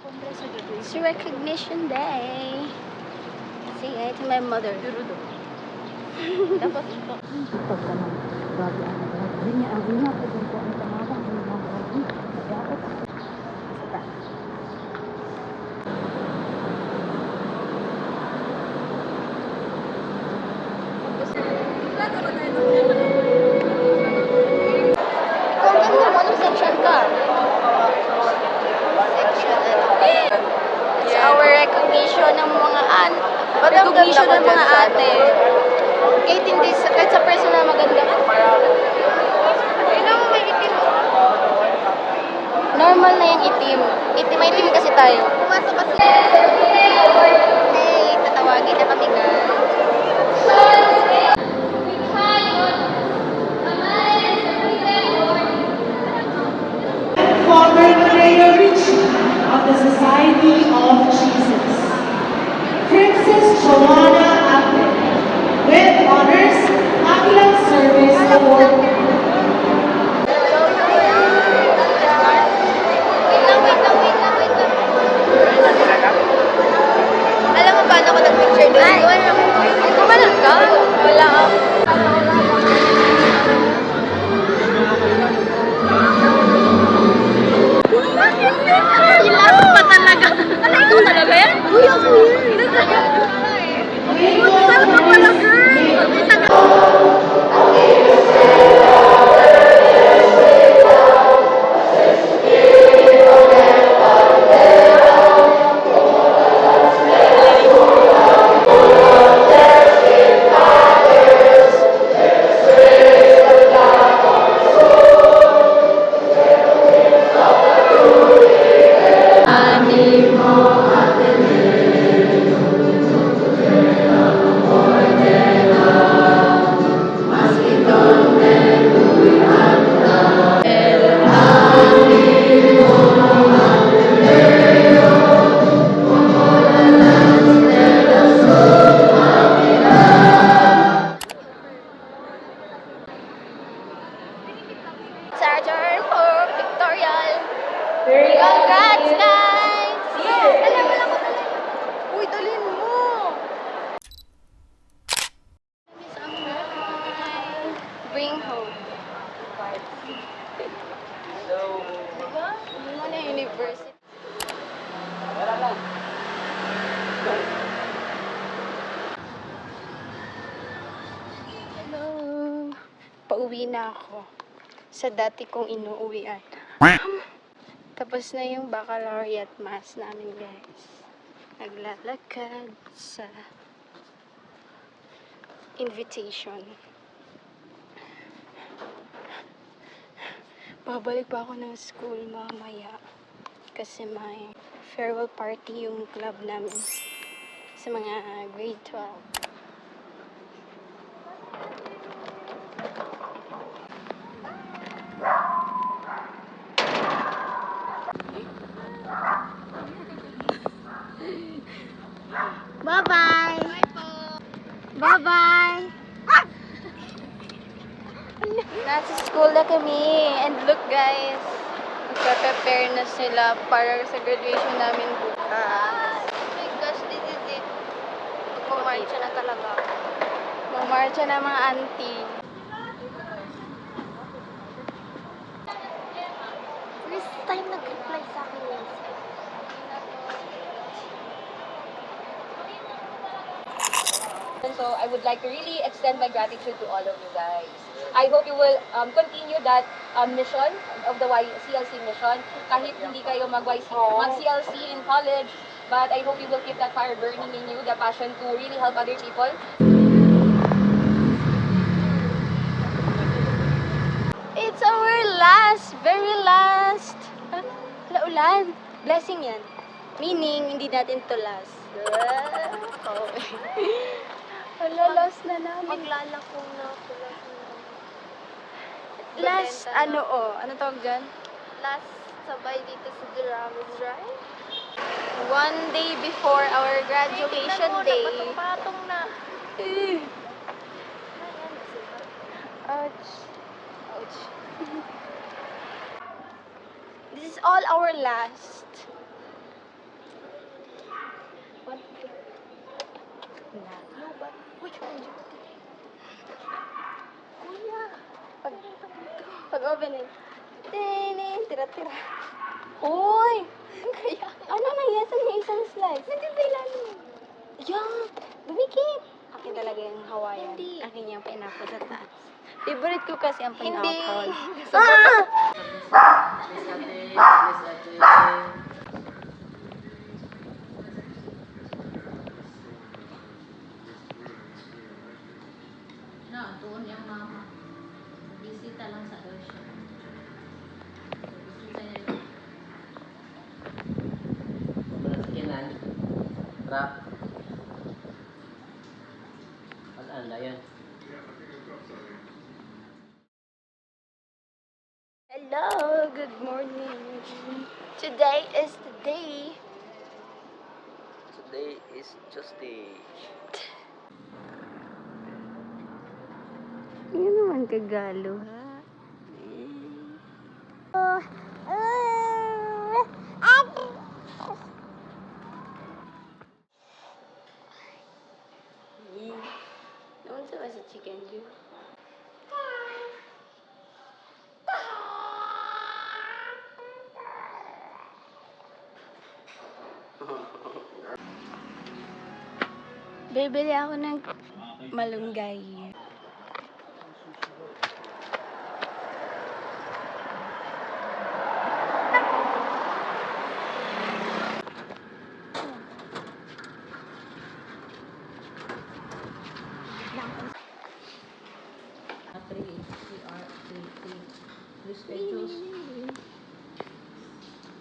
It's recognition day. Say hi to my mother. Dapat ito. Pagka ng bago ang nagawin niya, ang una ko dun po ang tamawa, ang mga bago. Kaya ako. Saka. Kung ganda mo, anong section ka? Section It's our recognition ng mga recognition ng mga ate. Kahit sa personal maganda ka. Normal na yung itim. May itim kasi tayo. Pumasok kasi. Hey, tatawagin na kami nga. Former Mayor Richie of the Society of Jesus, Princess Joanna Apple, with honors Macular Service Award. Wait lang. Alam mo paano ako nag-picture doon? Kumalang ka? Wala ako. Ilang pa talaga. Ano ikaw talaga yan? Uy, ako yun. Saan ka pala, girl? It's our turn for pictorial. Congrats, guys! Wala ko talaga. Uy, dalhin mo! Bring home. Diba? Hindi mo na university. Hello! Pauwi na ako sa dati kong inuuwian. Tapos na yung baccalaureate mass namin, guys. Naglalakad sa invitation. Babalik pa ako ng school mamaya kasi may farewell party yung club namin sa mga grade 12. Bye-bye! Bye-bye! Nasa school na kami. And look, guys. Magpa-prepare na sila para sa graduation namin bukas. Oh my gosh, this is it. Magmamarcha na talaga. Magmarcha na mga auntie. First time nag-reply sa akin yun. So I would like to really extend my gratitude to all of you guys. I hope you will continue that mission of the CLC mission. Kahit hindi kayo mag-CLC in college, but I hope you will keep that fire burning in you, the passion to really help other people. It's our last, very last. Laulan. Blessing yan. Meaning, hindi natin to last. Wala, last na namin. Maglalakong na ako. Last, ano tawag dyan? Last sabay dito sa Duramis Drive. One day before our graduation day. Patong-patong na. Ouch. Ouch. This is all our last. open it. Tinin, tira-tira. Uy! Kaya, ano na yan? Saan yung isang slice? Nandun sa ilalim. Yan! Dumikit! Akin talaga yung Hawaiian. Hindi. Akin yung pineapple sa taas. Favorite ko kasi ang pineapple. Hindi. Ah! No, doon yung mama. Bisita lang sa Russia. Bisita niya yun. Pagkasikinan, trap. Ano yan? Hello, good morning. Today is the day. Today is Tuesday. Hindi naman kagalo, ha? Naman sa ba sa chicken Joe? Bibili ako ng malunggay. Luis Pechos.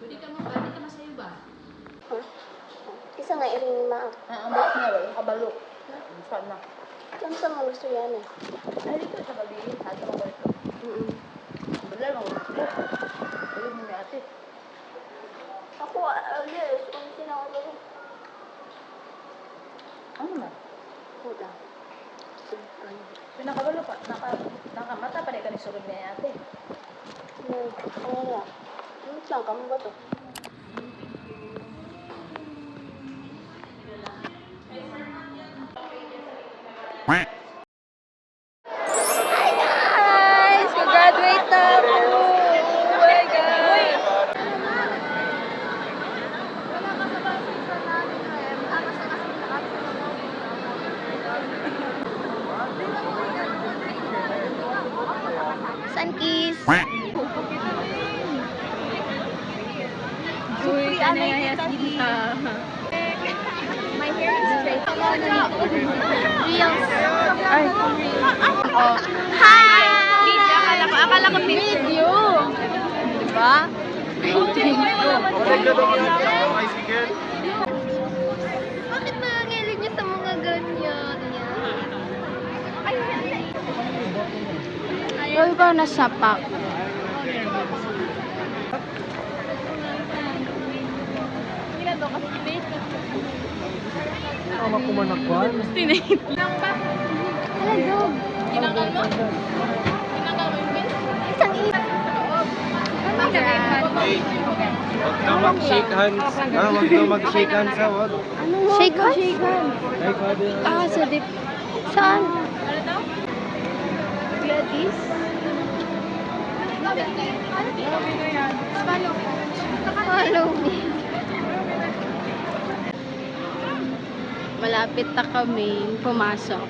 Pwede ka masayo ba? Huh? Isa nga iring ni Maa. Ang box na ba? Yung kabalo. Saan na? Saan sa mga gusto yan eh? Ay, dito sa gabi. Hati mo ba ito? Wala lang. Ayun mo ni ate. Ako, alis. Kung sinakalo. Ano na? Huda. Pinakabalo pa. Nakamata pa rin ka ni surog ni ate. Ano nga? Ano lang, kamo ba to? Hi guys! Mag-graduate na ako! Oh my God! Sunkiss! Uy, kanayas dito. My hair is straight. Reels. Ay. Oh. Hi! Akala ko video. Diba? Bakit nangangilig niyo sa mga ganyan? Roll ko na sapak. Tama ko manakwan. Hala, dog. Ginagawa mo? Ginagawa mo yung isang Huwag ka mag-shake hands. Huwag ka mag-shake hands. Huwag. Shake hands? Shake hands. Ay, father. Ah, sa dip. Saan? Ano daw? Gladys? Follow me. Malapit na kami pumasok.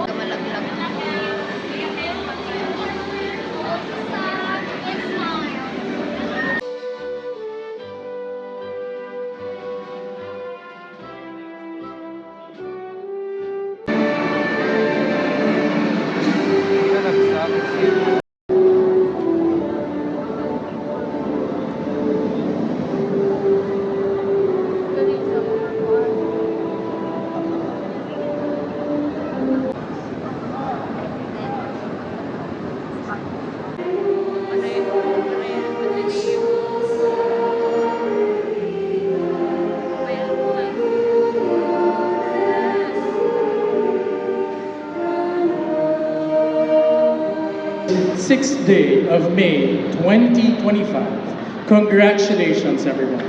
Malaglag. Sixth day of May 2025. Congratulations, everyone.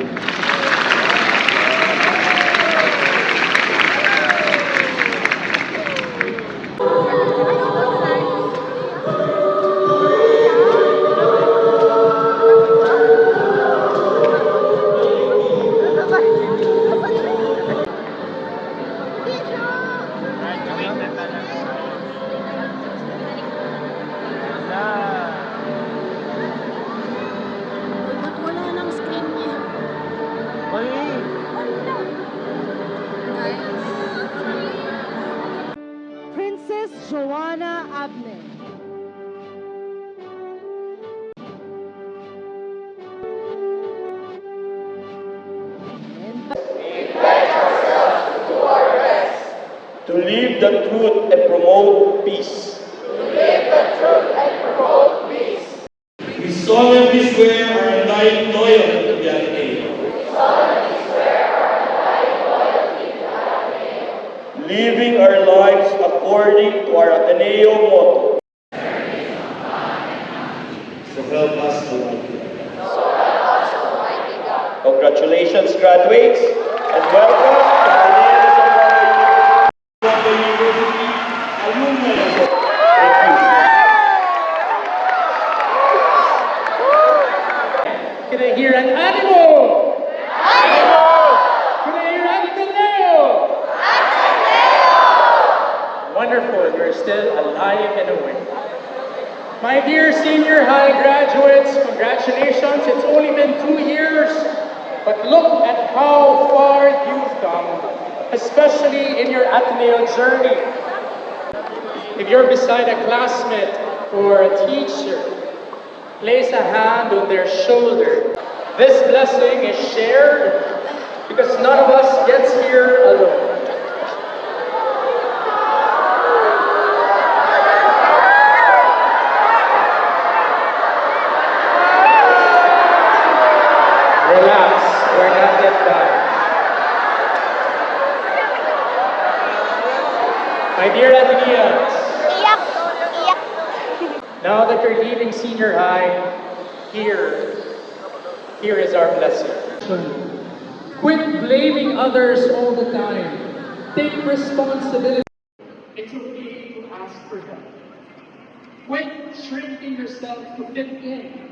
Joanna Abner. to live the truth and promote peace. We solemnly swear our undying loyalty to the Ateneo. Living our lives according to our Ateneo motto. So help us Almighty God. Congratulations, graduates, and welcome to the University Alumni. Thank you. Can I hear an animal? Can I hear Ateneo? Wonderful, you're still alive and awake. My dear senior high graduates, congratulations. It's only been 2 years, but look at how far you've come, especially in your Ateneo journey. If you're beside a classmate or a teacher, place a hand on their shoulder. This blessing is shared because none of us gets here alone. Relax, we're not yet done. My dear Ateneans, now that you're leaving senior high, here is our blessing. Quit blaming others all the time. Take responsibility. It's okay to ask for help. Quit shrinking yourself to fit in.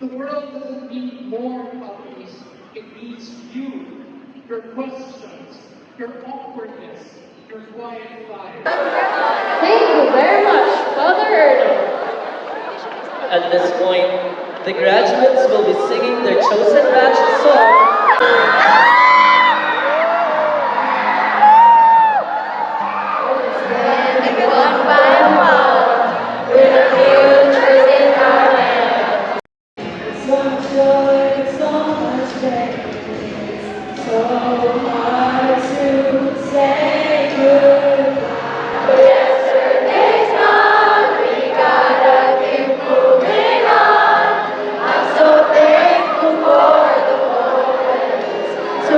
The world doesn't need more puppies. It needs you, your questions, your awkwardness, your quiet fire. Thank you very much, Father Erdo. At this point, the graduates will be singing their chosen batch song. One by one, with a future in our hand. So much joy, so much pain, so hard to say goodbye. But yesterday's gone, we gotta keep moving on. I'm so thankful for the moments to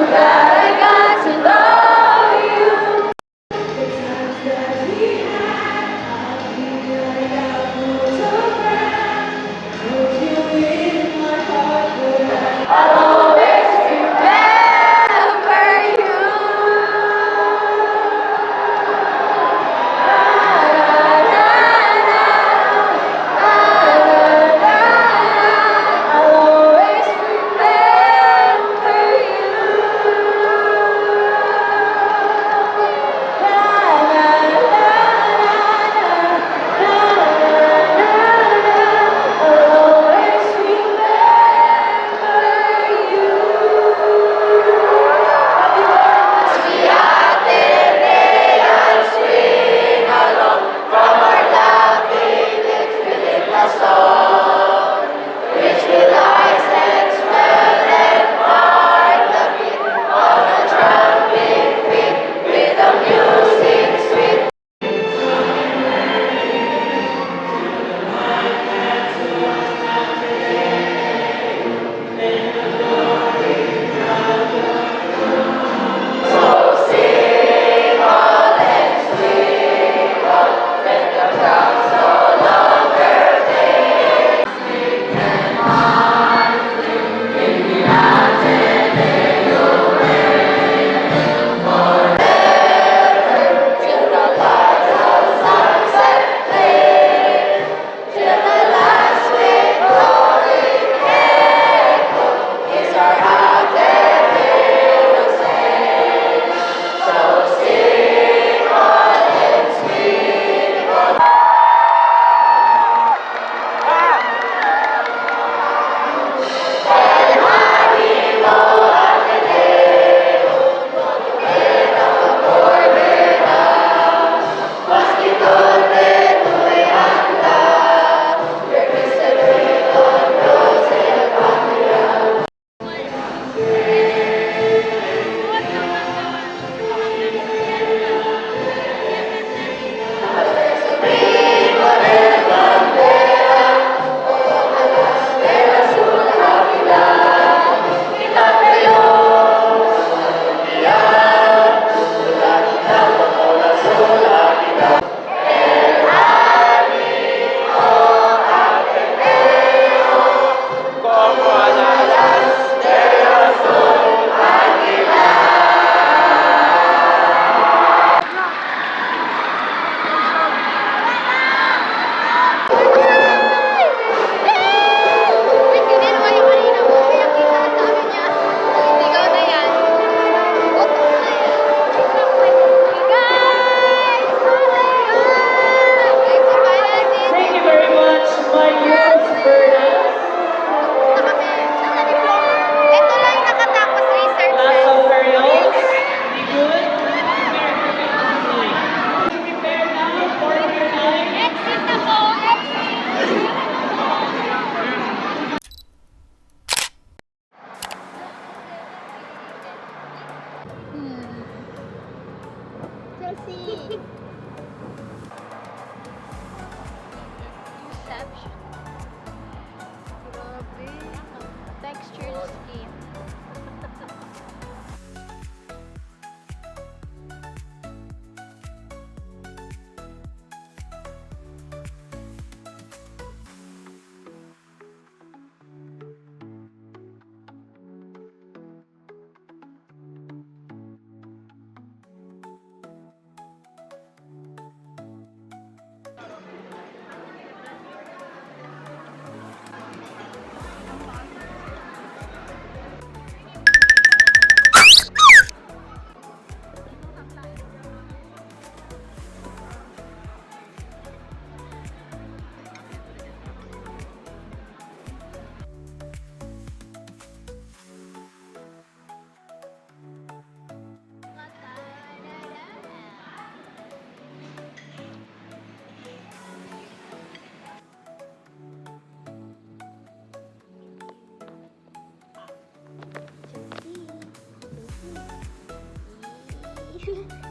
Thank you.